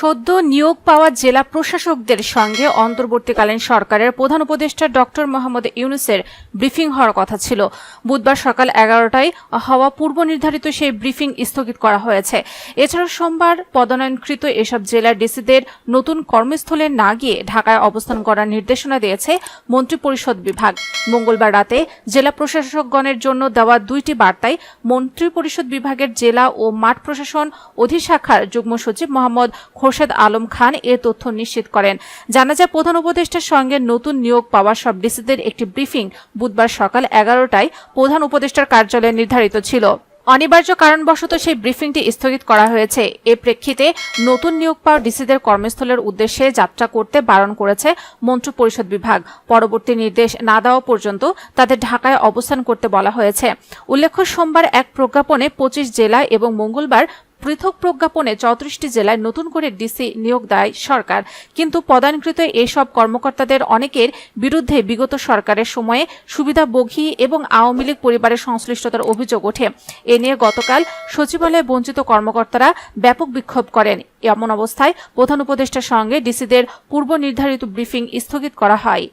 সদ্য নিয়োগ পাওয়া জেলা প্রশাসকদের সঙ্গে অন্তর্বর্তীকালীন সরকারের প্রধান উপদেষ্টা ডক্টর মোহাম্মদ ইউনূসের ব্রিফিং হওয়ার কথা ছিল। বুধবার সকাল 11টায় হওয়া পূর্ব নির্ধারিত সেই ব্রিফিং স্থগিত করা হয়েছে। এছাড়া সোমবার পদায়নকৃত এসব জেলার ডিসিদের নতুন কর্মস্থলে না গিয়ে ঢাকায় অবস্থান করার নির্দেশনা দিয়েছে মন্ত্রিপরিষদ বিভাগ। মঙ্গলবার রাতে জেলা প্রশাসকগণের জন্য দেওয়া 2টি বার্তায় মন্ত্রিপরিষদ বিভাগের জেলা ও মাঠ প্রশাসন অধিশাখার যুগ্ম সচিব মোহাম্মদ খোরশেদ আলম খান এ তথ্য নিশ্চিত করেন। জানা যায়, প্রধান উপদেষ্টার সঙ্গে নতুন নিয়োগ পাওয়া সব ডিসিদের একটি ব্রিফিং বুধবার সকাল 11টায় প্রধান উপদেষ্টার কার্যালয়ে নির্ধারিত ছিল। অনিবার্য কারণবশত সেই ব্রিফিংটি স্থগিত করা হয়েছে। এ প্রেক্ষিতে নতুন নিয়োগ পাওয়া ডিসিদের কর্মস্থলের উদ্দেশ্যে যাত্রা করতে বারণ করেছে মন্ত্রিপরিষদ বিভাগ। পরবর্তী নির্দেশ না দেওয়া পর্যন্ত তাদের ঢাকায় অবস্থান করতে বলা হয়েছে। উল্লেখ্য, সোমবার এক প্রজ্ঞাপনে 25 জেলা এবং মঙ্গলবার পৃথক প্রজ্ঞাপনে 34টি জেলায় নতুন করে ডিসি নিয়োগ দেয় সরকার। কিন্তু পদায়নকৃত এসব কর্মকর্তাদের অনেকের বিরুদ্ধে বিগত সরকারের সময়ে সুবিধাভোগী এবং আওয়ামী লীগ পরিবারের সংশ্লিষ্টতার অভিযোগ ওঠে। এ নিয়ে গতকাল সচিবালয়ে বঞ্চিত কর্মকর্তারা ব্যাপক বিক্ষোভ করেন। এমন অবস্থায় প্রধান উপদেষ্টার সঙ্গে ডিসিদের পূর্ব নির্ধারিত ব্রিফিং স্থগিত করা হয়।